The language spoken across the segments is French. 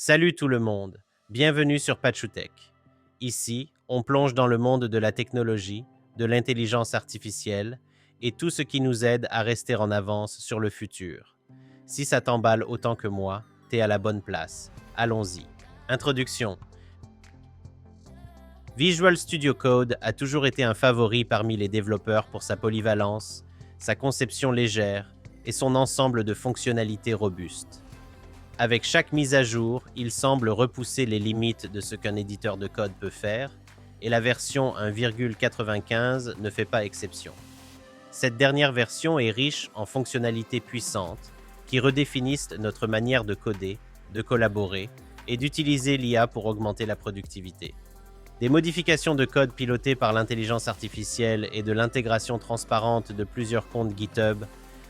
Salut tout le monde, bienvenue sur Pachutech. Ici, on plonge dans le monde de la technologie, de l'intelligence artificielle et tout ce qui nous aide à rester en avance sur le futur. Si ça t'emballe autant que moi, t'es à la bonne place. Allons-y. Introduction. Visual Studio Code a toujours été un favori parmi les développeurs pour sa polyvalence, sa conception légère et son ensemble de fonctionnalités robustes. Avec chaque mise à jour, il semble repousser les limites de ce qu'un éditeur de code peut faire, et la version 1,95 ne fait pas exception. Cette dernière version est riche en fonctionnalités puissantes qui redéfinissent notre manière de coder, de collaborer et d'utiliser l'IA pour augmenter la productivité. Des modifications de code pilotées par l'intelligence artificielle et de l'intégration transparente de plusieurs comptes GitHub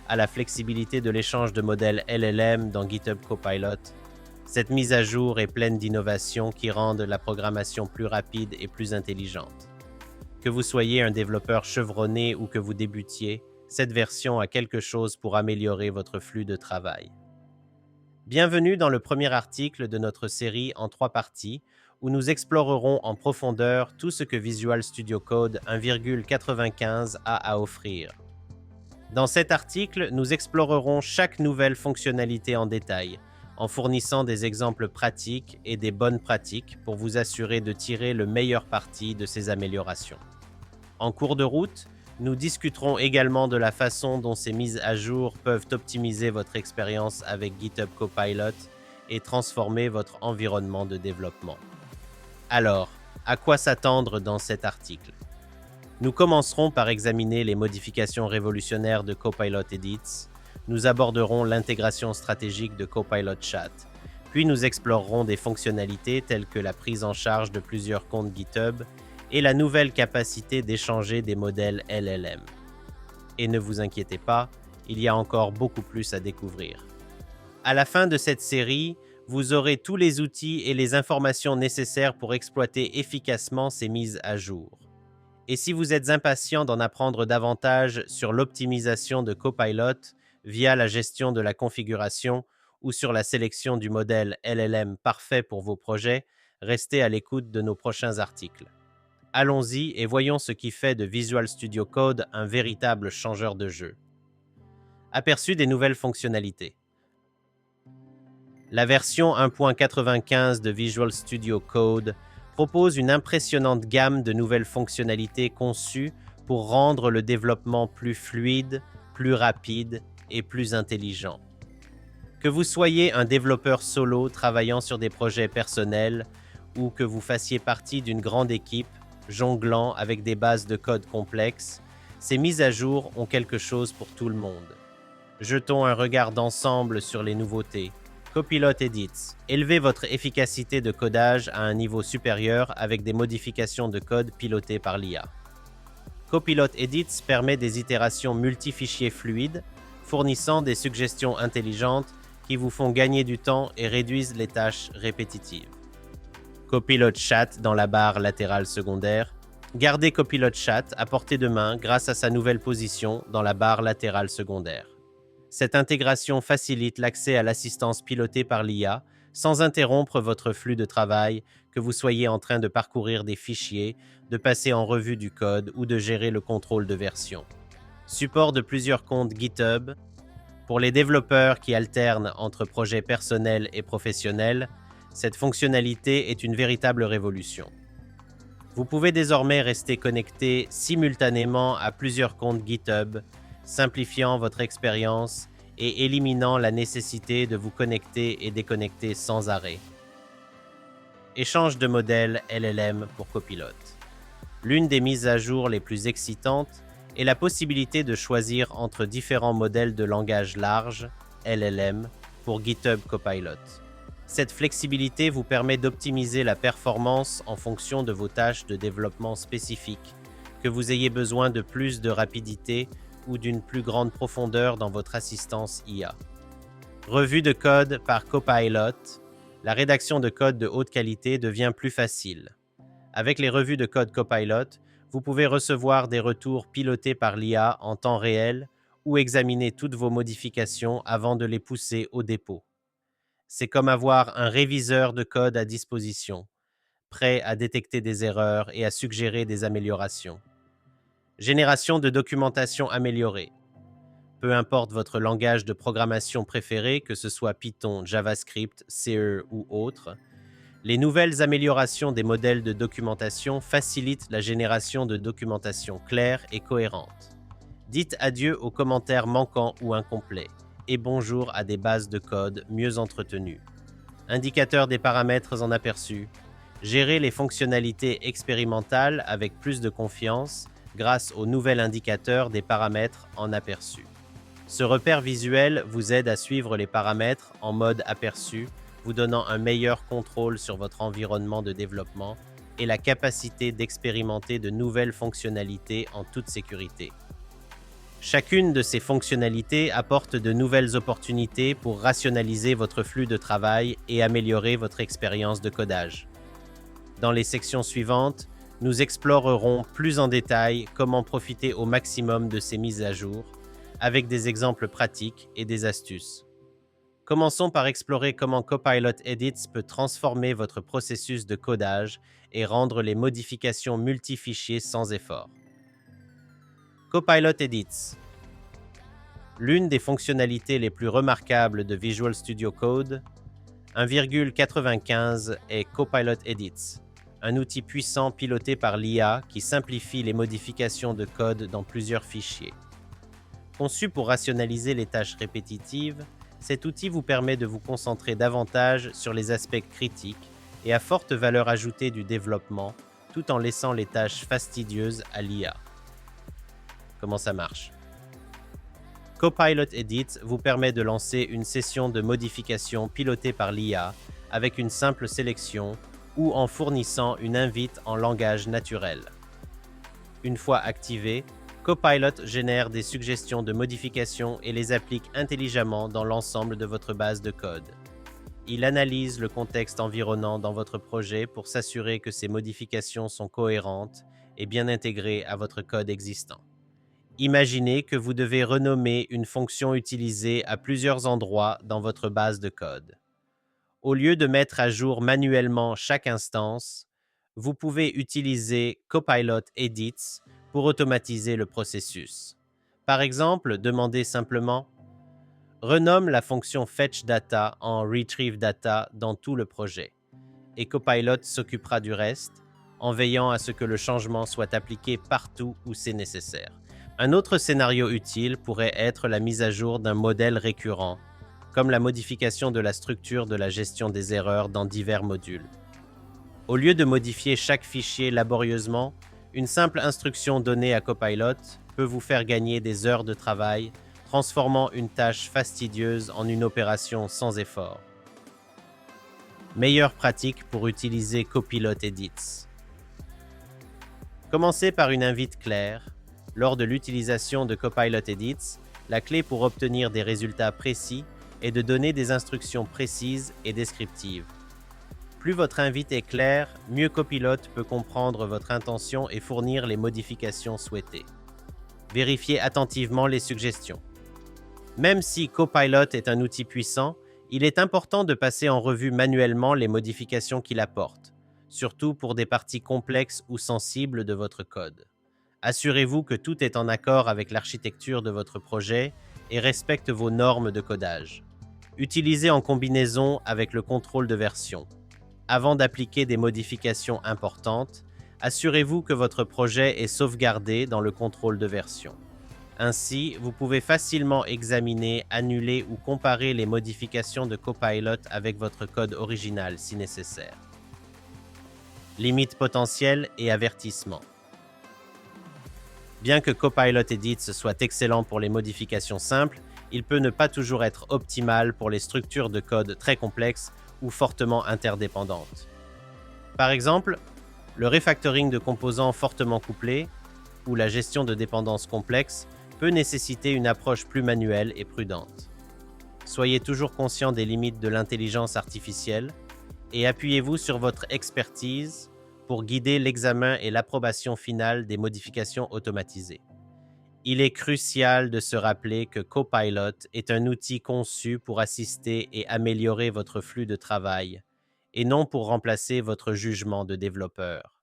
à la flexibilité de l'échange de modèles LLM dans GitHub Copilot, cette mise à jour est pleine d'innovations qui rendent la programmation plus rapide et plus intelligente. Que vous soyez un développeur chevronné ou que vous débutiez, cette version a quelque chose pour améliorer votre flux de travail. Bienvenue dans le premier article de notre série en 3 parties, où nous explorerons en profondeur tout ce que Visual Studio Code 1,95 a à offrir. Dans cet article, nous explorerons chaque nouvelle fonctionnalité en détail, en fournissant des exemples pratiques et des bonnes pratiques pour vous assurer de tirer le meilleur parti de ces améliorations. En cours de route, nous discuterons également de la façon dont ces mises à jour peuvent optimiser votre expérience avec GitHub Copilot et transformer votre environnement de développement. Alors, à quoi s'attendre dans cet article ? Nous commencerons par examiner les modifications révolutionnaires de Copilot Edits, nous aborderons l'intégration stratégique de Copilot Chat, puis nous explorerons des fonctionnalités telles que la prise en charge de plusieurs comptes GitHub et la nouvelle capacité d'échanger des modèles LLM. Et ne vous inquiétez pas, il y a encore beaucoup plus à découvrir. À la fin de cette série, vous aurez tous les outils et les informations nécessaires pour exploiter efficacement ces mises à jour. Et si vous êtes impatient d'en apprendre davantage sur l'optimisation de Copilot via la gestion de la configuration ou sur la sélection du modèle LLM parfait pour vos projets, restez à l'écoute de nos prochains articles. Allons-y et voyons ce qui fait de Visual Studio Code un véritable changeur de jeu. Aperçu des nouvelles fonctionnalités. La version 1.95 de Visual Studio Code propose une impressionnante gamme de nouvelles fonctionnalités conçues pour rendre le développement plus fluide, plus rapide et plus intelligent. Que vous soyez un développeur solo travaillant sur des projets personnels ou que vous fassiez partie d'une grande équipe jonglant avec des bases de code complexes, ces mises à jour ont quelque chose pour tout le monde. Jetons un regard d'ensemble sur les nouveautés. Copilot Edits. Élevez votre efficacité de codage à un niveau supérieur avec des modifications de code pilotées par l'IA. Copilot Edits permet des itérations multifichiers fluides, fournissant des suggestions intelligentes qui vous font gagner du temps et réduisent les tâches répétitives. Copilot Chat dans la barre latérale secondaire. Gardez Copilot Chat à portée de main grâce à sa nouvelle position dans la barre latérale secondaire. Cette intégration facilite l'accès à l'assistance pilotée par l'IA sans interrompre votre flux de travail, que vous soyez en train de parcourir des fichiers, de passer en revue du code ou de gérer le contrôle de version. Support de plusieurs comptes GitHub. Pour les développeurs qui alternent entre projets personnels et professionnels, cette fonctionnalité est une véritable révolution. Vous pouvez désormais rester connecté simultanément à plusieurs comptes GitHub, simplifiant votre expérience et éliminant la nécessité de vous connecter et déconnecter sans arrêt. Échange de modèles LLM pour Copilot. L'une des mises à jour les plus excitantes est la possibilité de choisir entre différents modèles de langage large, LLM, pour GitHub Copilot. Cette flexibilité vous permet d'optimiser la performance en fonction de vos tâches de développement spécifiques, que vous ayez besoin de plus de rapidité ou d'une plus grande profondeur dans votre assistance IA. Revue de code par Copilot. La rédaction de code de haute qualité devient plus facile. Avec les revues de code Copilot, vous pouvez recevoir des retours pilotés par l'IA en temps réel ou examiner toutes vos modifications avant de les pousser au dépôt. C'est comme avoir un réviseur de code à disposition, prêt à détecter des erreurs et à suggérer des améliorations. Génération de documentation améliorée. Peu importe votre langage de programmation préféré, que ce soit Python, JavaScript, CE ou autre, les nouvelles améliorations des modèles de documentation facilitent la génération de documentation claire et cohérente. Dites adieu aux commentaires manquants ou incomplets et bonjour à des bases de code mieux entretenues. Indicateur des paramètres en aperçu. Gérez les fonctionnalités expérimentales avec plus de confiance grâce au nouvel indicateur des paramètres en aperçu. Ce repère visuel vous aide à suivre les paramètres en mode aperçu, vous donnant un meilleur contrôle sur votre environnement de développement et la capacité d'expérimenter de nouvelles fonctionnalités en toute sécurité. Chacune de ces fonctionnalités apporte de nouvelles opportunités pour rationaliser votre flux de travail et améliorer votre expérience de codage. Dans les sections suivantes, nous explorerons plus en détail comment profiter au maximum de ces mises à jour, avec des exemples pratiques et des astuces. Commençons par explorer comment Copilot Edits peut transformer votre processus de codage et rendre les modifications multifichiers sans effort. Copilot Edits. L'une des fonctionnalités les plus remarquables de Visual Studio Code, 1,95 est Copilot Edits, un outil puissant piloté par l'IA qui simplifie les modifications de code dans plusieurs fichiers. Conçu pour rationaliser les tâches répétitives, cet outil vous permet de vous concentrer davantage sur les aspects critiques et à forte valeur ajoutée du développement, tout en laissant les tâches fastidieuses à l'IA. Comment ça marche? Copilot Edit vous permet de lancer une session de modification pilotée par l'IA avec une simple sélection ou en fournissant une invite en langage naturel. Une fois activé, Copilot génère des suggestions de modification et les applique intelligemment dans l'ensemble de votre base de code. Il analyse le contexte environnant dans votre projet pour s'assurer que ces modifications sont cohérentes et bien intégrées à votre code existant. Imaginez que vous devez renommer une fonction utilisée à plusieurs endroits dans votre base de code. Au lieu de mettre à jour manuellement chaque instance, vous pouvez utiliser Copilot Edits pour automatiser le processus. Par exemple, demandez simplement « Renomme la fonction FetchData en RetrieveData dans tout le projet » et Copilot s'occupera du reste en veillant à ce que le changement soit appliqué partout où c'est nécessaire. Un autre scénario utile pourrait être la mise à jour d'un modèle récurrent, comme la modification de la structure de la gestion des erreurs dans divers modules. Au lieu de modifier chaque fichier laborieusement, une simple instruction donnée à Copilot peut vous faire gagner des heures de travail, transformant une tâche fastidieuse en une opération sans effort. Meilleure pratique pour utiliser Copilot Edits. Commencez par une invite claire. Lors de l'utilisation de Copilot Edits, la clé pour obtenir des résultats précis est de donner des instructions précises et descriptives. Plus votre invite est claire, mieux Copilot peut comprendre votre intention et fournir les modifications souhaitées. Vérifiez attentivement les suggestions. Même si Copilot est un outil puissant, il est important de passer en revue manuellement les modifications qu'il apporte, surtout pour des parties complexes ou sensibles de votre code. Assurez-vous que tout est en accord avec l'architecture de votre projet et respecte vos normes de codage. Utilisez en combinaison avec le contrôle de version. Avant d'appliquer des modifications importantes, assurez-vous que votre projet est sauvegardé dans le contrôle de version. Ainsi, vous pouvez facilement examiner, annuler ou comparer les modifications de Copilot avec votre code original si nécessaire. Limites potentielles et avertissements. Bien que Copilot Edits soit excellent pour les modifications simples, il peut ne pas toujours être optimal pour les structures de code très complexes ou fortement interdépendantes. Par exemple, le refactoring de composants fortement couplés ou la gestion de dépendances complexes peut nécessiter une approche plus manuelle et prudente. Soyez toujours conscient des limites de l'intelligence artificielle et appuyez-vous sur votre expertise pour guider l'examen et l'approbation finale des modifications automatisées. Il est crucial de se rappeler que Copilot est un outil conçu pour assister et améliorer votre flux de travail, et non pour remplacer votre jugement de développeur.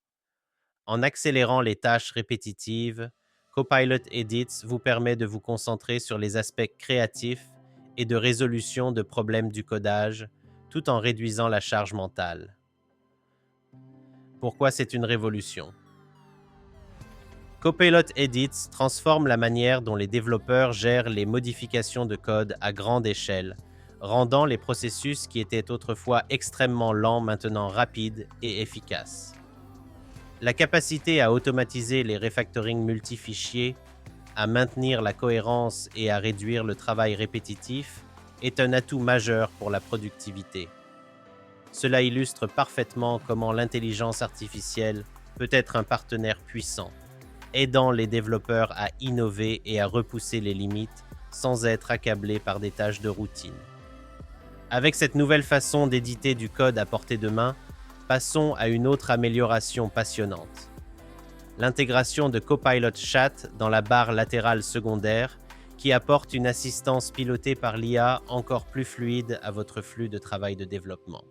En accélérant les tâches répétitives, Copilot Edits vous permet de vous concentrer sur les aspects créatifs et de résolution de problèmes du codage, tout en réduisant la charge mentale. Pourquoi c'est une révolution? Copilot Edits transforme la manière dont les développeurs gèrent les modifications de code à grande échelle, rendant les processus qui étaient autrefois extrêmement lents maintenant rapides et efficaces. La capacité à automatiser les refactorings multifichiers, à maintenir la cohérence et à réduire le travail répétitif est un atout majeur pour la productivité. Cela illustre parfaitement comment l'intelligence artificielle peut être un partenaire puissant, aidant les développeurs à innover et à repousser les limites sans être accablés par des tâches de routine. Avec cette nouvelle façon d'éditer du code à portée de main, passons à une autre amélioration passionnante. L'intégration de Copilot Chat dans la barre latérale secondaire qui apporte une assistance pilotée par l'IA encore plus fluide à votre flux de travail de développement.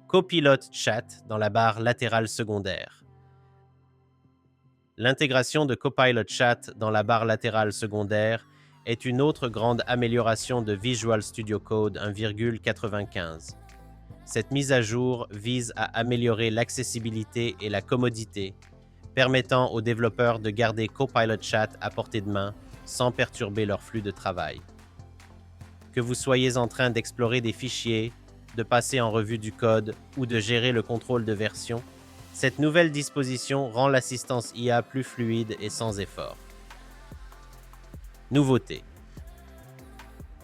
Copilot Chat dans la barre latérale secondaire. L'intégration de Copilot Chat dans la barre latérale secondaire est une autre grande amélioration de Visual Studio Code 1,95. Cette mise à jour vise à améliorer l'accessibilité et la commodité, permettant aux développeurs de garder Copilot Chat à portée de main sans perturber leur flux de travail. Que vous soyez en train d'explorer des fichiers, de passer en revue du code ou de gérer le contrôle de version, cette nouvelle disposition rend l'assistance IA plus fluide et sans effort. Nouveauté.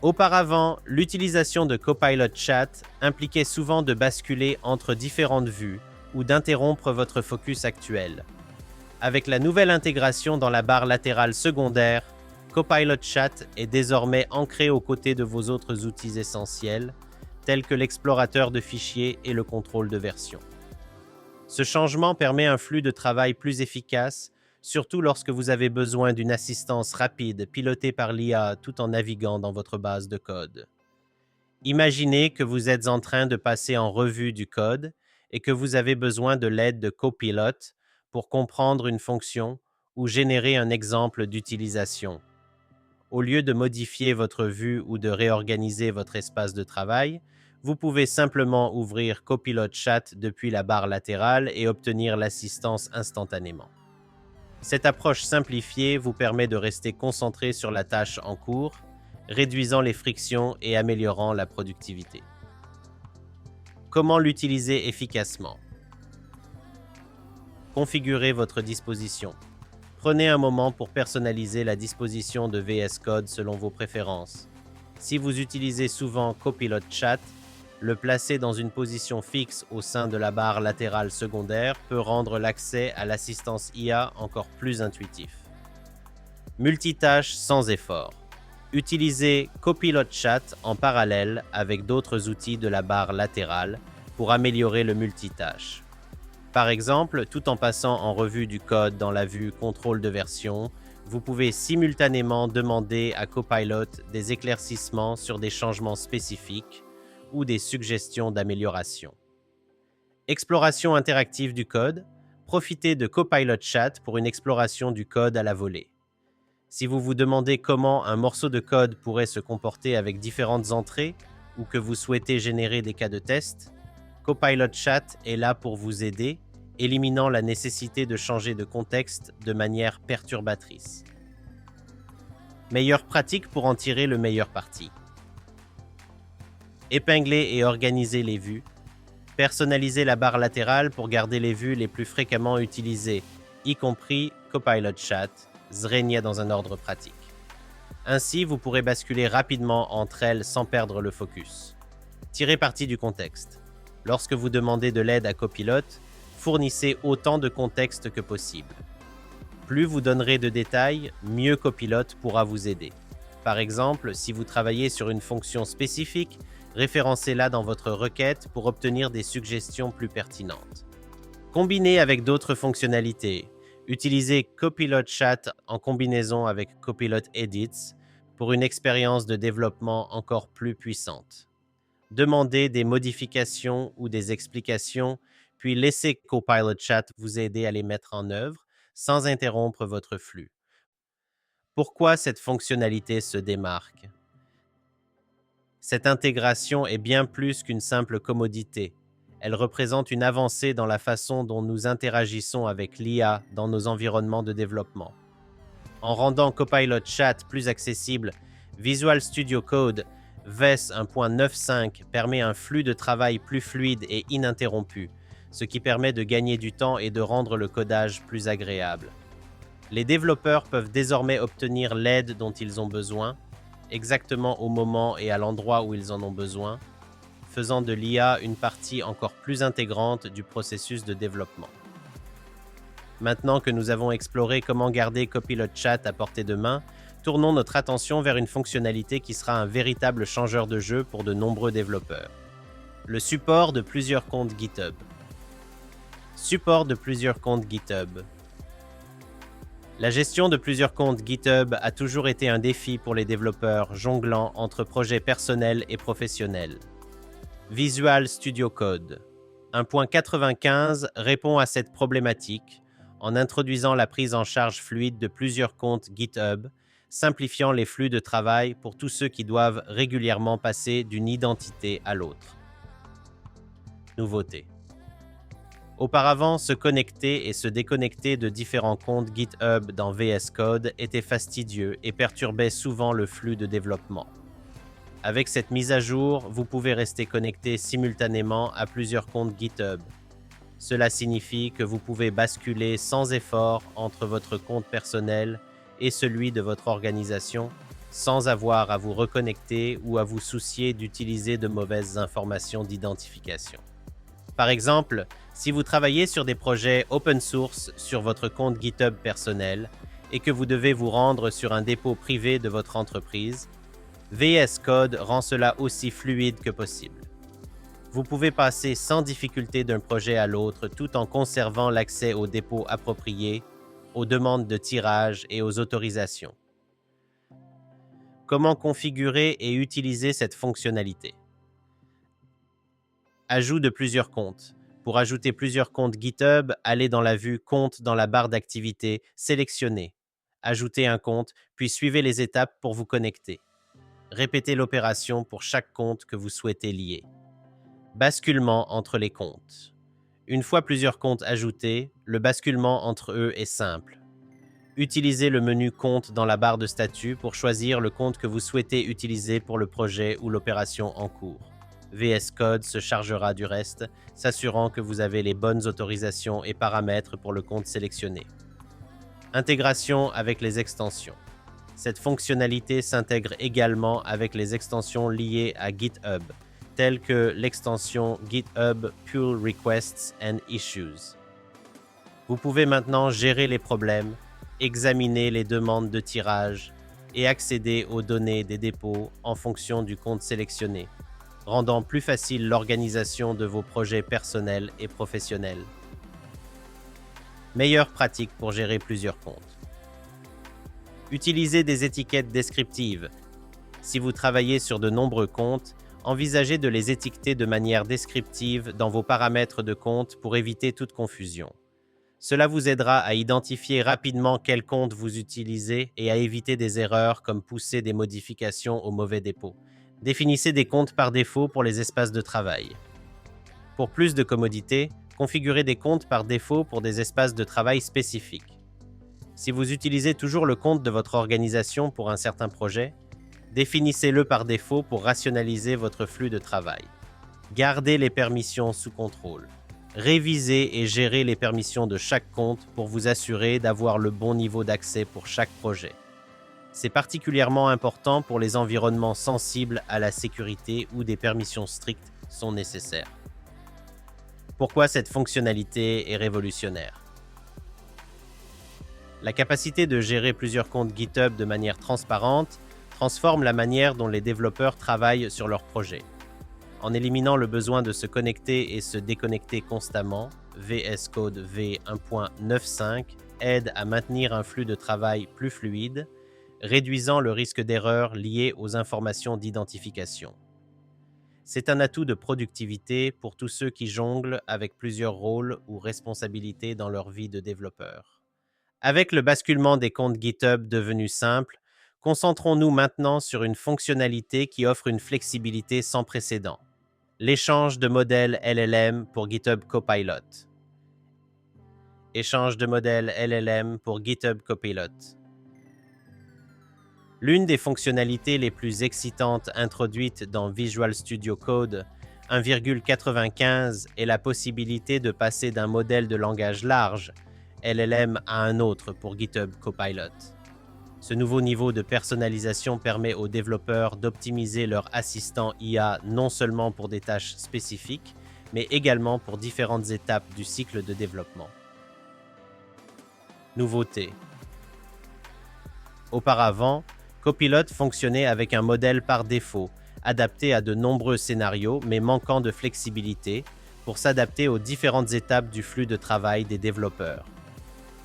Auparavant, l'utilisation de Copilot Chat impliquait souvent de basculer entre différentes vues ou d'interrompre votre focus actuel. Avec la nouvelle intégration dans la barre latérale secondaire, Copilot Chat est désormais ancré aux côtés de vos autres outils essentiels, tels que l'explorateur de fichiers et le contrôle de version. Ce changement permet un flux de travail plus efficace, surtout lorsque vous avez besoin d'une assistance rapide pilotée par l'IA tout en naviguant dans votre base de code. Imaginez que vous êtes en train de passer en revue du code et que vous avez besoin de l'aide de Copilot pour comprendre une fonction ou générer un exemple d'utilisation. Au lieu de modifier votre vue ou de réorganiser votre espace de travail, vous pouvez simplement ouvrir Copilot Chat depuis la barre latérale et obtenir l'assistance instantanément. Cette approche simplifiée vous permet de rester concentré sur la tâche en cours, réduisant les frictions et améliorant la productivité. Comment l'utiliser efficacement? Configurez votre disposition. Prenez un moment pour personnaliser la disposition de VS Code selon vos préférences. Si vous utilisez souvent Copilot Chat, le placer dans une position fixe au sein de la barre latérale secondaire peut rendre l'accès à l'assistance IA encore plus intuitif. Multitâche sans effort. Utilisez Copilot Chat en parallèle avec d'autres outils de la barre latérale pour améliorer le multitâche. Par exemple, tout en passant en revue du code dans la vue Contrôle de version, vous pouvez simultanément demander à Copilot des éclaircissements sur des changements spécifiques ou des suggestions d'amélioration. Exploration interactive du code. Profitez de Copilot Chat pour une exploration du code à la volée. Si vous vous demandez comment un morceau de code pourrait se comporter avec différentes entrées ou que vous souhaitez générer des cas de test, Copilot Chat est là pour vous aider, éliminant la nécessité de changer de contexte de manière perturbatrice. Meilleure pratique pour en tirer le meilleur parti. Épingler et organiser les vues. Personnalisez la barre latérale pour garder les vues les plus fréquemment utilisées, y compris Copilot Chat, Zrenia dans un ordre pratique. Ainsi, vous pourrez basculer rapidement entre elles sans perdre le focus. Tirez parti du contexte. Lorsque vous demandez de l'aide à Copilot, fournissez autant de contexte que possible. Plus vous donnerez de détails, mieux Copilot pourra vous aider. Par exemple, si vous travaillez sur une fonction spécifique, référencez-la dans votre requête pour obtenir des suggestions plus pertinentes. Combinez avec d'autres fonctionnalités. Utilisez Copilot Chat en combinaison avec Copilot Edits pour une expérience de développement encore plus puissante. Demandez des modifications ou des explications, puis laissez Copilot Chat vous aider à les mettre en œuvre sans interrompre votre flux. Pourquoi cette fonctionnalité se démarque? Cette intégration est bien plus qu'une simple commodité. Elle représente une avancée dans la façon dont nous interagissons avec l'IA dans nos environnements de développement. En rendant Copilot Chat plus accessible, Visual Studio Code VS 1.95 permet un flux de travail plus fluide et ininterrompu, ce qui permet de gagner du temps et de rendre le codage plus agréable. Les développeurs peuvent désormais obtenir l'aide dont ils ont besoin, exactement au moment et à l'endroit où ils en ont besoin, faisant de l'IA une partie encore plus intégrante du processus de développement. Maintenant que nous avons exploré comment garder Copilot Chat à portée de main, tournons notre attention vers une fonctionnalité qui sera un véritable changeur de jeu pour de nombreux développeurs. Le support de plusieurs comptes GitHub. Support de plusieurs comptes GitHub. La gestion de plusieurs comptes GitHub a toujours été un défi pour les développeurs jonglant entre projets personnels et professionnels. Visual Studio Code 1.95 répond à cette problématique en introduisant la prise en charge fluide de plusieurs comptes GitHub, simplifiant les flux de travail pour tous ceux qui doivent régulièrement passer d'une identité à l'autre. Nouveauté. Auparavant, se connecter et se déconnecter de différents comptes GitHub dans VS Code était fastidieux et perturbait souvent le flux de développement. Avec cette mise à jour, vous pouvez rester connecté simultanément à plusieurs comptes GitHub. Cela signifie que vous pouvez basculer sans effort entre votre compte personnel et celui de votre organisation, sans avoir à vous reconnecter ou à vous soucier d'utiliser de mauvaises informations d'identification. Par exemple, si vous travaillez sur des projets open source sur votre compte GitHub personnel et que vous devez vous rendre sur un dépôt privé de votre entreprise, VS Code rend cela aussi fluide que possible. Vous pouvez passer sans difficulté d'un projet à l'autre tout en conservant l'accès aux dépôts appropriés, aux demandes de tirage et aux autorisations. Comment configurer et utiliser cette fonctionnalité? Ajout de plusieurs comptes. Pour ajouter plusieurs comptes GitHub, allez dans la vue Compte dans la barre d'activité, sélectionnez. Ajoutez un compte, puis suivez les étapes pour vous connecter. Répétez l'opération pour chaque compte que vous souhaitez lier. Basculement entre les comptes. Une fois plusieurs comptes ajoutés, le basculement entre eux est simple. Utilisez le menu Compte dans la barre de statut pour choisir le compte que vous souhaitez utiliser pour le projet ou l'opération en cours. VS Code se chargera du reste, s'assurant que vous avez les bonnes autorisations et paramètres pour le compte sélectionné. Intégration avec les extensions. Cette fonctionnalité s'intègre également avec les extensions liées à GitHub, telles que l'extension GitHub Pull Requests and Issues. Vous pouvez maintenant gérer les problèmes, examiner les demandes de tirage et accéder aux données des dépôts en fonction du compte sélectionné, rendant plus facile l'organisation de vos projets personnels et professionnels. Meilleure pratique pour gérer plusieurs comptes. Utilisez des étiquettes descriptives. Si vous travaillez sur de nombreux comptes, envisagez de les étiqueter de manière descriptive dans vos paramètres de compte pour éviter toute confusion. Cela vous aidera à identifier rapidement quel compte vous utilisez et à éviter des erreurs comme pousser des modifications au mauvais dépôt. Définissez des comptes par défaut pour les espaces de travail. Pour plus de commodité, configurez des comptes par défaut pour des espaces de travail spécifiques. Si vous utilisez toujours le compte de votre organisation pour un certain projet, définissez-le par défaut pour rationaliser votre flux de travail. Gardez les permissions sous contrôle. Révisez et gérez les permissions de chaque compte pour vous assurer d'avoir le bon niveau d'accès pour chaque projet. C'est particulièrement important pour les environnements sensibles à la sécurité où des permissions strictes sont nécessaires. Pourquoi cette fonctionnalité est révolutionnaire? La capacité de gérer plusieurs comptes GitHub de manière transparente transforme la manière dont les développeurs travaillent sur leurs projets. En éliminant le besoin de se connecter et se déconnecter constamment, VS Code V 1.95 aident à maintenir un flux de travail plus fluide, réduisant le risque d'erreur lié aux informations d'identification. C'est un atout de productivité pour tous ceux qui jonglent avec plusieurs rôles ou responsabilités dans leur vie de développeur. Avec le basculement des comptes GitHub devenus simples, concentrons-nous maintenant sur une fonctionnalité qui offre une flexibilité sans précédent: l'échange de modèles LLM pour GitHub Copilot. Échange de modèles LLM pour GitHub Copilot. L'une des fonctionnalités les plus excitantes introduites dans Visual Studio Code 1,95 est la possibilité de passer d'un modèle de langage large, LLM, à un autre pour GitHub Copilot. Ce nouveau niveau de personnalisation permet aux développeurs d'optimiser leur assistant IA non seulement pour des tâches spécifiques, mais également pour différentes étapes du cycle de développement. Nouveauté. Auparavant, Copilot fonctionnait avec un modèle par défaut, adapté à de nombreux scénarios mais manquant de flexibilité pour s'adapter aux différentes étapes du flux de travail des développeurs.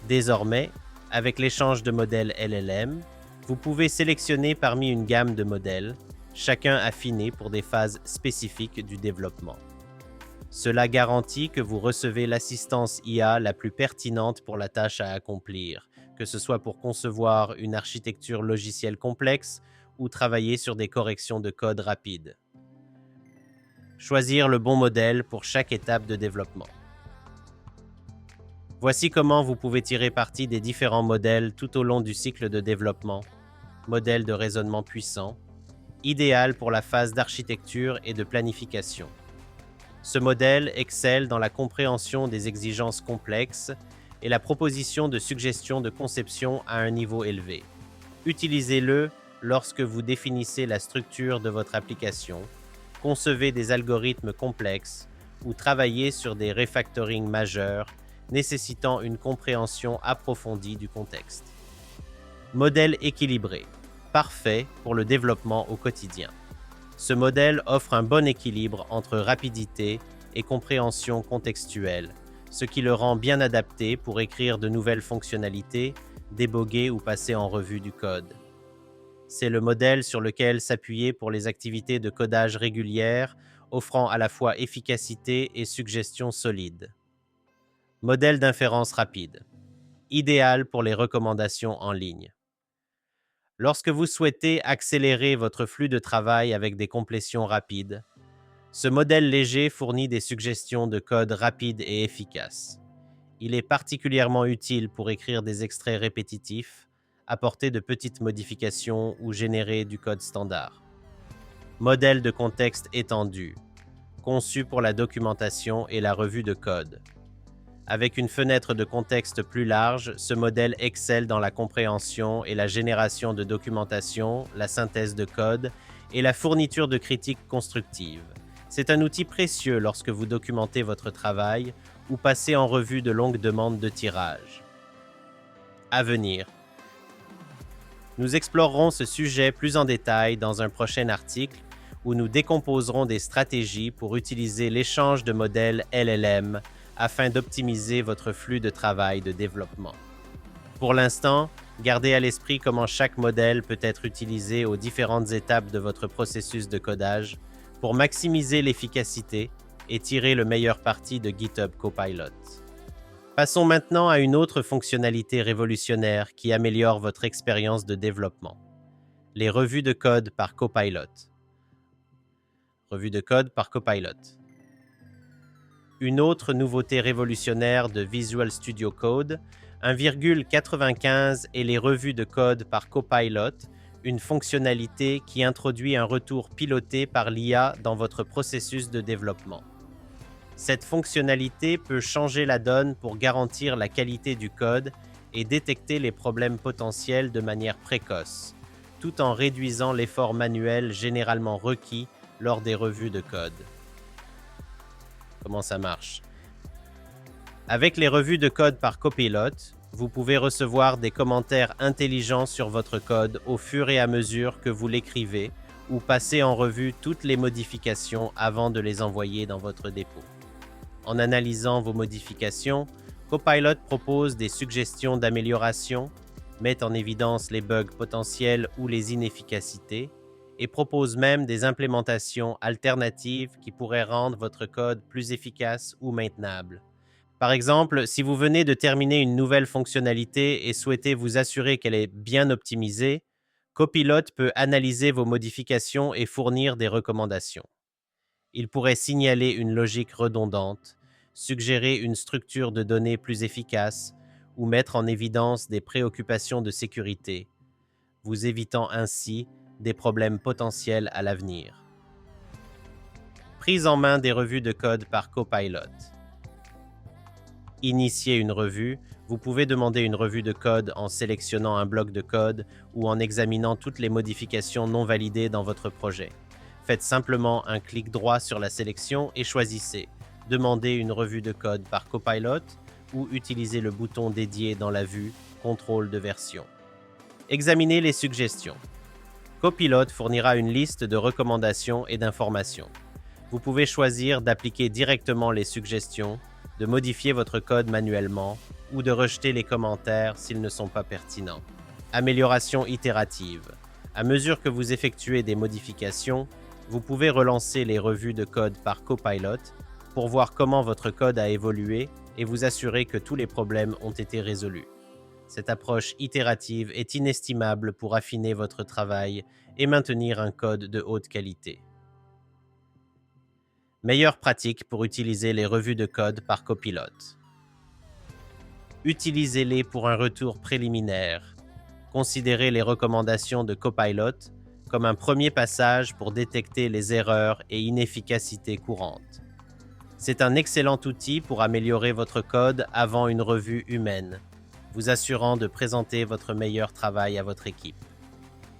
Désormais, avec l'échange de modèles LLM, vous pouvez sélectionner parmi une gamme de modèles, chacun affiné pour des phases spécifiques du développement. Cela garantit que vous recevez l'assistance IA la plus pertinente pour la tâche à accomplir, que ce soit pour concevoir une architecture logicielle complexe ou travailler sur des corrections de code rapides. Choisir le bon modèle pour chaque étape de développement. Voici comment vous pouvez tirer parti des différents modèles tout au long du cycle de développement. Modèle de raisonnement puissant, idéal pour la phase d'architecture et de planification. Ce modèle excelle dans la compréhension des exigences complexes et la proposition de suggestions de conception à un niveau élevé. Utilisez-le lorsque vous définissez la structure de votre application, concevez des algorithmes complexes ou travaillez sur des refactorings majeurs nécessitant une compréhension approfondie du contexte. Modèle équilibré, parfait pour le développement au quotidien. Ce modèle offre un bon équilibre entre rapidité et compréhension contextuelle, ce qui le rend bien adapté pour écrire de nouvelles fonctionnalités, déboguer ou passer en revue du code. C'est le modèle sur lequel s'appuyer pour les activités de codage régulières, offrant à la fois efficacité et suggestions solides. Modèle d'inférence rapide, idéal pour les recommandations en ligne. Lorsque vous souhaitez accélérer votre flux de travail avec des complétions rapides, ce modèle léger fournit des suggestions de code rapides et efficaces. Il est particulièrement utile pour écrire des extraits répétitifs, apporter de petites modifications ou générer du code standard. Modèle de contexte étendu, conçu pour la documentation et la revue de code. Avec une fenêtre de contexte plus large, ce modèle excelle dans la compréhension et la génération de documentation, la synthèse de code et la fourniture de critiques constructives. C'est un outil précieux lorsque vous documentez votre travail ou passez en revue de longues demandes de tirage. À venir. Nous explorerons ce sujet plus en détail dans un prochain article où nous décomposerons des stratégies pour utiliser l'échange de modèles LLM afin d'optimiser votre flux de travail de développement. Pour l'instant, gardez à l'esprit comment chaque modèle peut être utilisé aux différentes étapes de votre processus de codage pour maximiser l'efficacité et tirer le meilleur parti de GitHub Copilot. Passons maintenant à une autre fonctionnalité révolutionnaire qui améliore votre expérience de développement: les revues de code par Copilot. Revue de code par Copilot. Une autre nouveauté révolutionnaire de Visual Studio Code 1,95 est les revues de code par Copilot, une fonctionnalité qui introduit un retour piloté par l'IA dans votre processus de développement. Cette fonctionnalité peut changer la donne pour garantir la qualité du code et détecter les problèmes potentiels de manière précoce, tout en réduisant l'effort manuel généralement requis lors des revues de code. Comment ça marche? Avec les revues de code par Copilot, vous pouvez recevoir des commentaires intelligents sur votre code au fur et à mesure que vous l'écrivez ou passer en revue toutes les modifications avant de les envoyer dans votre dépôt. En analysant vos modifications, Copilot propose des suggestions d'amélioration, met en évidence les bugs potentiels ou les inefficacités, et propose même des implémentations alternatives qui pourraient rendre votre code plus efficace ou maintenable. Par exemple, si vous venez de terminer une nouvelle fonctionnalité et souhaitez vous assurer qu'elle est bien optimisée, Copilot peut analyser vos modifications et fournir des recommandations. Il pourrait signaler une logique redondante, suggérer une structure de données plus efficace ou mettre en évidence des préoccupations de sécurité, vous évitant ainsi des problèmes potentiels à l'avenir. Prise en main des revues de code par Copilot. Initier une revue, vous pouvez demander une revue de code en sélectionnant un bloc de code ou en examinant toutes les modifications non validées dans votre projet. Faites simplement un clic droit sur la sélection et choisissez « Demander une revue de code par Copilot » ou utilisez le bouton dédié dans la vue « Contrôle de version ». Examinez les suggestions. Copilot fournira une liste de recommandations et d'informations. Vous pouvez choisir d'appliquer directement les suggestions, de modifier votre code manuellement ou de rejeter les commentaires s'ils ne sont pas pertinents. Amélioration itérative. À mesure que vous effectuez des modifications, vous pouvez relancer les revues de code par Copilot pour voir comment votre code a évolué et vous assurer que tous les problèmes ont été résolus. Cette approche itérative est inestimable pour affiner votre travail et maintenir un code de haute qualité. Meilleure pratique pour utiliser les revues de code par Copilot. Utilisez-les pour un retour préliminaire. Considérez les recommandations de Copilot comme un premier passage pour détecter les erreurs et inefficacités courantes. C'est un excellent outil pour améliorer votre code avant une revue humaine, vous assurant de présenter votre meilleur travail à votre équipe.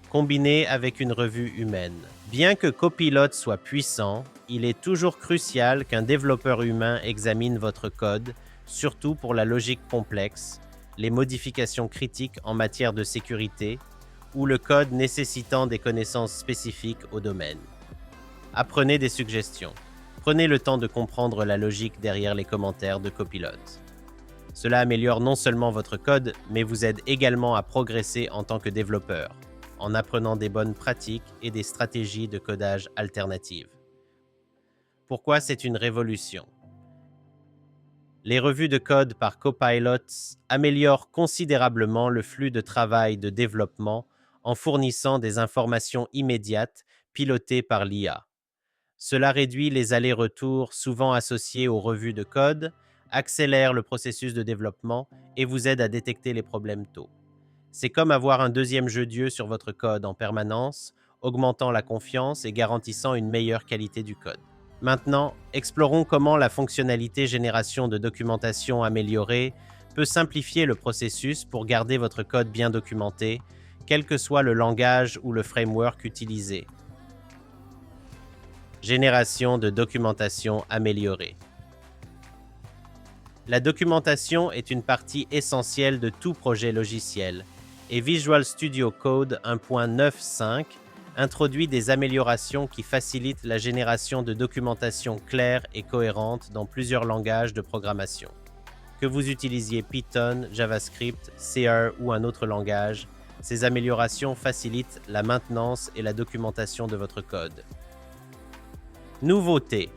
Combiné avec une revue humaine. Bien que Copilot soit puissant, il est toujours crucial qu'un développeur humain examine votre code, surtout pour la logique complexe, les modifications critiques en matière de sécurité ou le code nécessitant des connaissances spécifiques au domaine. Apprenez des suggestions. Prenez le temps de comprendre la logique derrière les commentaires de Copilot. Cela améliore non seulement votre code, mais vous aide également à progresser en tant que développeur, en apprenant des bonnes pratiques et des stratégies de codage alternatives. Pourquoi c'est une révolution? Les revues de code par Copilot améliorent considérablement le flux de travail de développement en fournissant des informations immédiates pilotées par l'IA. Cela réduit les allers-retours souvent associés aux revues de code, accélère le processus de développement et vous aide à détecter les problèmes tôt. C'est comme avoir un deuxième jeu d'yeux sur votre code en permanence, augmentant la confiance et garantissant une meilleure qualité du code. Maintenant, explorons comment la fonctionnalité génération de documentation améliorée peut simplifier le processus pour garder votre code bien documenté, quel que soit le langage ou le framework utilisé. Génération de documentation améliorée. La documentation est une partie essentielle de tout projet logiciel, et Visual Studio Code 1.9.5 introduit des améliorations qui facilitent la génération de documentation claire et cohérente dans plusieurs langages de programmation. Que vous utilisiez Python, JavaScript, C# ou un autre langage, ces améliorations facilitent la maintenance et la documentation de votre code. Nouveauté.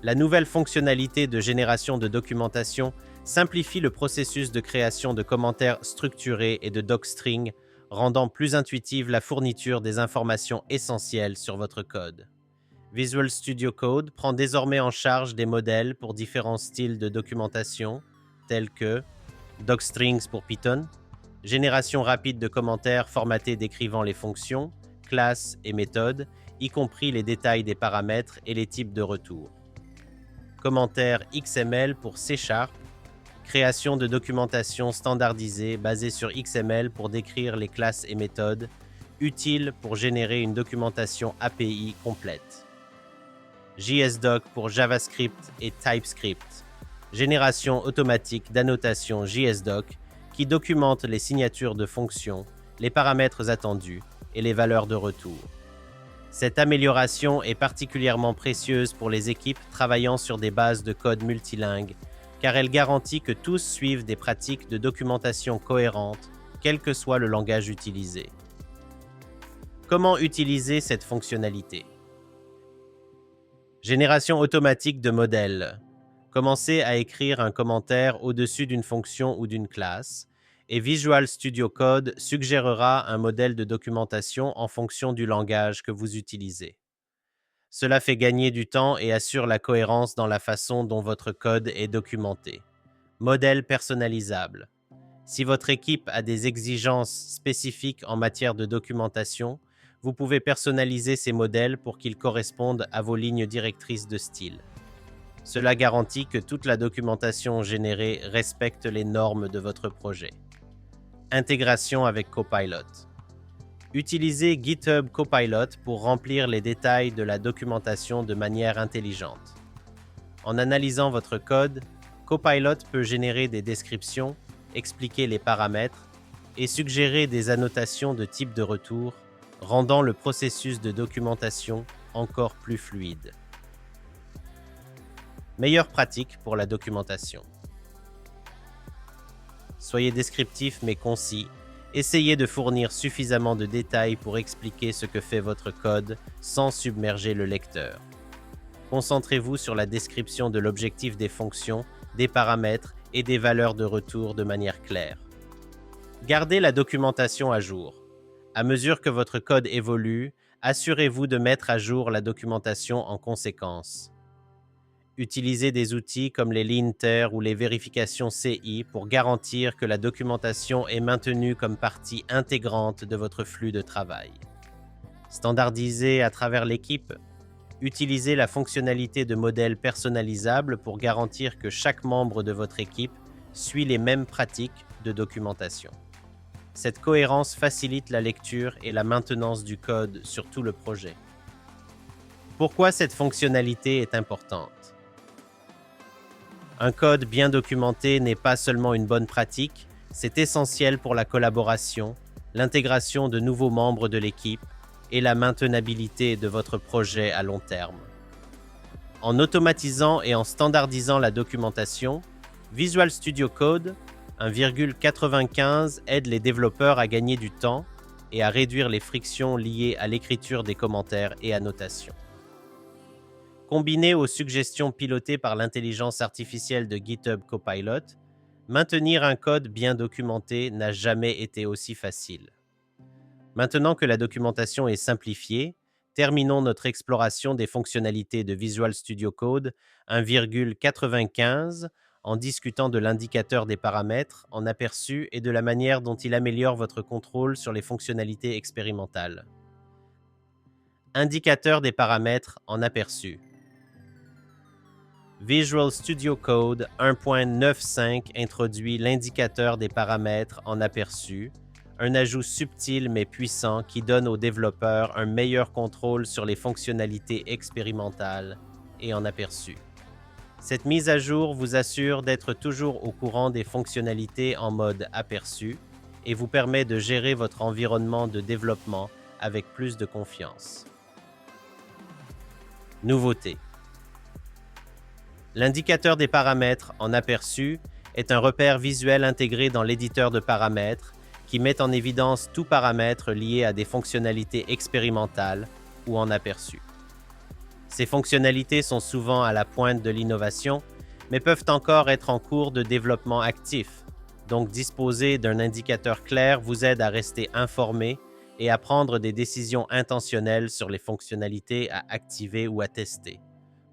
La nouvelle fonctionnalité de génération de documentation simplifie le processus de création de commentaires structurés et de docstring, rendant plus intuitive la fourniture des informations essentielles sur votre code. Visual Studio Code prend désormais en charge des modèles pour différents styles de documentation, tels que docstrings pour Python, génération rapide de commentaires formatés décrivant les fonctions, classes et méthodes, y compris les détails des paramètres et les types de retours. Commentaires XML pour C#, création de documentation standardisée basée sur XML pour décrire les classes et méthodes, utile pour générer une documentation API complète. JSDoc pour JavaScript et TypeScript, génération automatique d'annotation JSDoc qui documente les signatures de fonctions, les paramètres attendus et les valeurs de retour. Cette amélioration est particulièrement précieuse pour les équipes travaillant sur des bases de code multilingues, car elle garantit que tous suivent des pratiques de documentation cohérentes, quel que soit le langage utilisé. Comment utiliser cette fonctionnalité? Génération automatique de modèles. Commencez à écrire un commentaire au-dessus d'une fonction ou d'une classe, et Visual Studio Code suggérera un modèle de documentation en fonction du langage que vous utilisez. Cela fait gagner du temps et assure la cohérence dans la façon dont votre code est documenté. Modèle personnalisable. Si votre équipe a des exigences spécifiques en matière de documentation, vous pouvez personnaliser ces modèles pour qu'ils correspondent à vos lignes directrices de style. Cela garantit que toute la documentation générée respecte les normes de votre projet. Intégration avec Copilot. Utilisez GitHub Copilot pour remplir les détails de la documentation de manière intelligente. En analysant votre code, Copilot peut générer des descriptions, expliquer les paramètres et suggérer des annotations de type de retour, rendant le processus de documentation encore plus fluide. Meilleure pratique pour la documentation. Soyez descriptif mais concis. Essayez de fournir suffisamment de détails pour expliquer ce que fait votre code sans submerger le lecteur. Concentrez-vous sur la description de l'objectif des fonctions, des paramètres et des valeurs de retour de manière claire. Gardez la documentation à jour. À mesure que votre code évolue, assurez-vous de mettre à jour la documentation en conséquence. Utilisez des outils comme les linter ou les vérifications CI pour garantir que la documentation est maintenue comme partie intégrante de votre flux de travail. Standardisez à travers l'équipe. Utilisez la fonctionnalité de modèle personnalisable pour garantir que chaque membre de votre équipe suit les mêmes pratiques de documentation. Cette cohérence facilite la lecture et la maintenance du code sur tout le projet. Pourquoi cette fonctionnalité est importante? Un code bien documenté n'est pas seulement une bonne pratique, c'est essentiel pour la collaboration, l'intégration de nouveaux membres de l'équipe et la maintenabilité de votre projet à long terme. En automatisant et en standardisant la documentation, Visual Studio Code 1,95 aide les développeurs à gagner du temps et à réduire les frictions liées à l'écriture des commentaires et annotations. Combiné aux suggestions pilotées par l'intelligence artificielle de GitHub Copilot, maintenir un code bien documenté n'a jamais été aussi facile. Maintenant que la documentation est simplifiée, terminons notre exploration des fonctionnalités de Visual Studio Code 1,95 en discutant de l'indicateur des paramètres en aperçu et de la manière dont il améliore votre contrôle sur les fonctionnalités expérimentales. Indicateur des paramètres en aperçu. Visual Studio Code 1.95 introduit l'indicateur des paramètres en aperçu, un ajout subtil mais puissant qui donne aux développeurs un meilleur contrôle sur les fonctionnalités expérimentales et en aperçu. Cette mise à jour vous assure d'être toujours au courant des fonctionnalités en mode aperçu et vous permet de gérer votre environnement de développement avec plus de confiance. Nouveauté. L'indicateur des paramètres en aperçu est un repère visuel intégré dans l'éditeur de paramètres qui met en évidence tout paramètre lié à des fonctionnalités expérimentales ou en aperçu. Ces fonctionnalités sont souvent à la pointe de l'innovation, mais peuvent encore être en cours de développement actif. Donc, disposer d'un indicateur clair vous aide à rester informé et à prendre des décisions intentionnelles sur les fonctionnalités à activer ou à tester.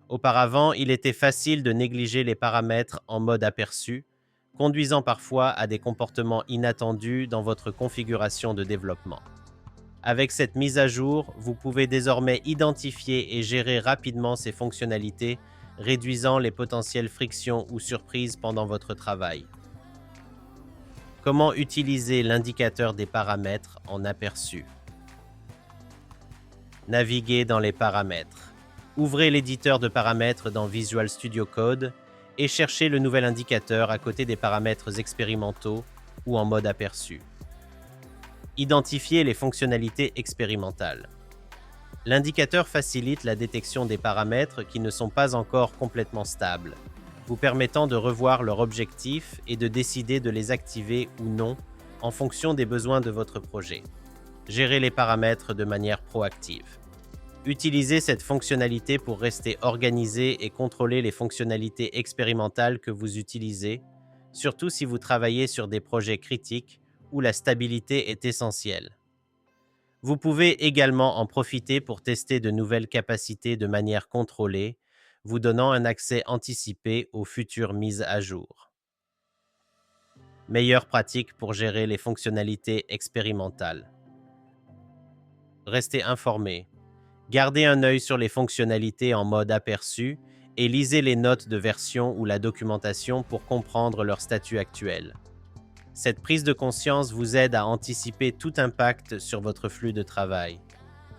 Auparavant, il était facile de négliger les paramètres en mode aperçu, conduisant parfois à des comportements inattendus dans votre configuration de développement. Avec cette mise à jour, vous pouvez désormais identifier et gérer rapidement ces fonctionnalités, réduisant les potentielles frictions ou surprises pendant votre travail. Comment utiliser l'indicateur des paramètres en aperçu? Naviguez dans les paramètres. Ouvrez l'éditeur de paramètres dans Visual Studio Code et cherchez le nouvel indicateur à côté des paramètres expérimentaux ou en mode aperçu. Identifiez les fonctionnalités expérimentales. L'indicateur facilite la détection des paramètres qui ne sont pas encore complètement stables. vous permettant de revoir leurs objectifs et de décider de les activer ou non en fonction des besoins de votre projet. Gérez les paramètres de manière proactive. Utilisez cette fonctionnalité pour rester organisé et contrôler les fonctionnalités expérimentales que vous utilisez, surtout si vous travaillez sur des projets critiques où la stabilité est essentielle. Vous pouvez également en profiter pour tester de nouvelles capacités de manière contrôlée, vous donnant un accès anticipé aux futures mises à jour. Meilleure pratique pour gérer les fonctionnalités expérimentales. Restez informé. Gardez un œil sur les fonctionnalités en mode aperçu et lisez les notes de version ou la documentation pour comprendre leur statut actuel. Cette prise de conscience vous aide à anticiper tout impact sur votre flux de travail.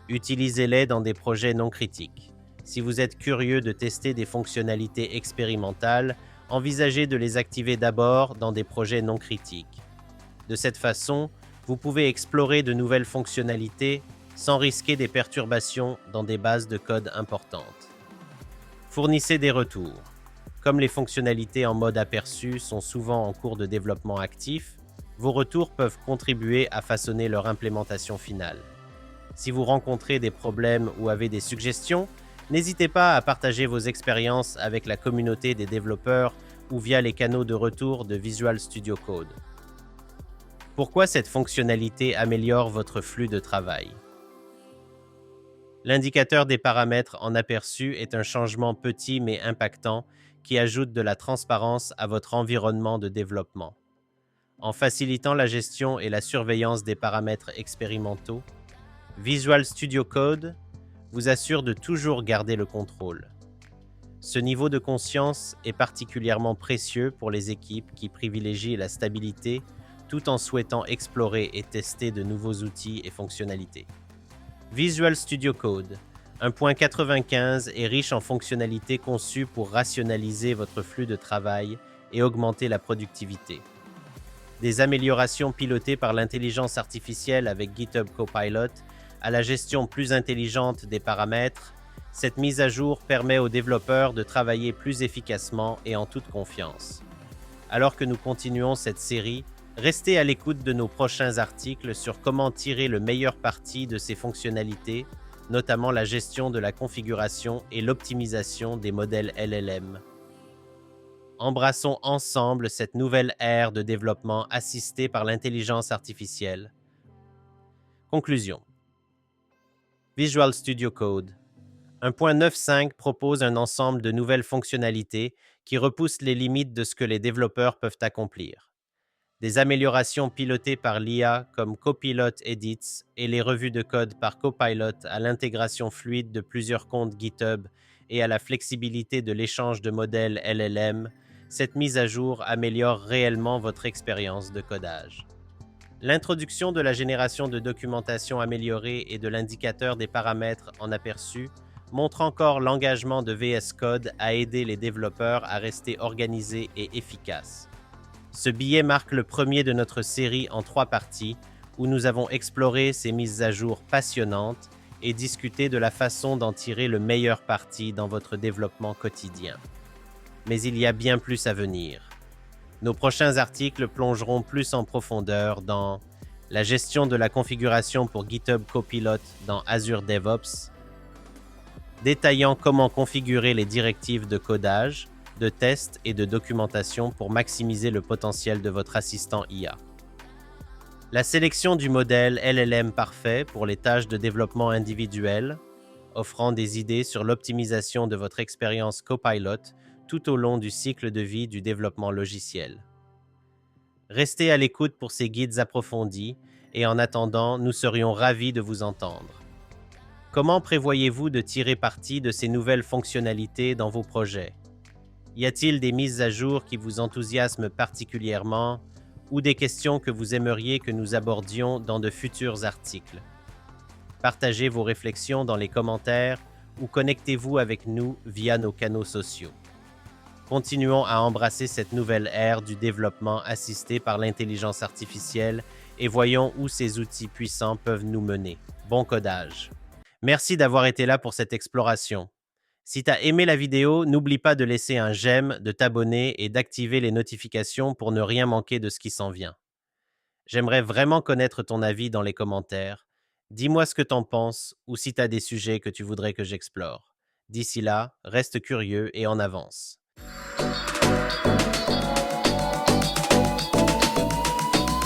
Utilisez-les dans des projets non critiques. Si vous êtes curieux de tester des fonctionnalités expérimentales, envisagez de les activer d'abord dans des projets non critiques. De cette façon, vous pouvez explorer de nouvelles fonctionnalités sans risquer des perturbations dans des bases de code importantes. Fournissez des retours. Comme les fonctionnalités en mode aperçu sont souvent en cours de développement actif, vos retours peuvent contribuer à façonner leur implémentation finale. Si vous rencontrez des problèmes ou avez des suggestions, n'hésitez pas à partager vos expériences avec la communauté des développeurs ou via les canaux de retour de Visual Studio Code. Pourquoi cette fonctionnalité améliore votre flux de travail? L'indicateur des paramètres en aperçu est un changement petit mais impactant qui ajoute de la transparence à votre environnement de développement. En facilitant la gestion et la surveillance des paramètres expérimentaux, Visual Studio Code vous assure de toujours garder le contrôle. Ce niveau de conscience est particulièrement précieux pour les équipes qui privilégient la stabilité tout en souhaitant explorer et tester de nouveaux outils et fonctionnalités. Visual Studio Code 1.95 est riche en fonctionnalités conçues pour rationaliser votre flux de travail et augmenter la productivité. Des améliorations pilotées par l'intelligence artificielle avec GitHub Copilot à la gestion plus intelligente des paramètres, cette mise à jour permet aux développeurs de travailler plus efficacement et en toute confiance. Alors que nous continuons cette série, restez à l'écoute de nos prochains articles sur comment tirer le meilleur parti de ces fonctionnalités, notamment la gestion de la configuration et l'optimisation des modèles LLM. Embrassons ensemble cette nouvelle ère de développement assistée par l'intelligence artificielle. Conclusion. Visual Studio Code 1.95 propose un ensemble de nouvelles fonctionnalités qui repoussent les limites de ce que les développeurs peuvent accomplir. Des améliorations pilotées par l'IA comme Copilot Edits et les revues de code par Copilot à l'intégration fluide de plusieurs comptes GitHub et à la flexibilité de l'échange de modèles LLM, cette mise à jour améliore réellement votre expérience de codage. L'introduction de la génération de documentation améliorée et de l'indicateur des paramètres en aperçu montre encore l'engagement de VS Code à aider les développeurs à rester organisés et efficaces. Ce billet marque le premier de notre série en 3 parties où nous avons exploré ces mises à jour passionnantes et discuté de la façon d'en tirer le meilleur parti dans votre développement quotidien. Mais il y a bien plus à venir. Nos prochains articles plongeront plus en profondeur dans la gestion de la configuration pour GitHub Copilot dans Azure DevOps, détaillant comment configurer les directives de codage, de tests et de documentation pour maximiser le potentiel de votre assistant IA. La sélection du modèle LLM parfait pour les tâches de développement individuel, offrant des idées sur l'optimisation de votre expérience Copilot tout au long du cycle de vie du développement logiciel. Restez à l'écoute pour ces guides approfondis et en attendant, nous serions ravis de vous entendre. Comment prévoyez-vous de tirer parti de ces nouvelles fonctionnalités dans vos projets? Y a-t-il des mises à jour qui vous enthousiasment particulièrement ou des questions que vous aimeriez que nous abordions dans de futurs articles? Partagez vos réflexions dans les commentaires ou connectez-vous avec nous via nos canaux sociaux. Continuons à embrasser cette nouvelle ère du développement assisté par l'intelligence artificielle et voyons où ces outils puissants peuvent nous mener. Bon codage! Merci d'avoir été là pour cette exploration. Si t'as aimé la vidéo, n'oublie pas de laisser un j'aime, de t'abonner et d'activer les notifications pour ne rien manquer de ce qui s'en vient. J'aimerais vraiment connaître ton avis dans les commentaires. Dis-moi ce que t'en penses ou si t'as des sujets que tu voudrais que j'explore. D'ici là, reste curieux et en avance.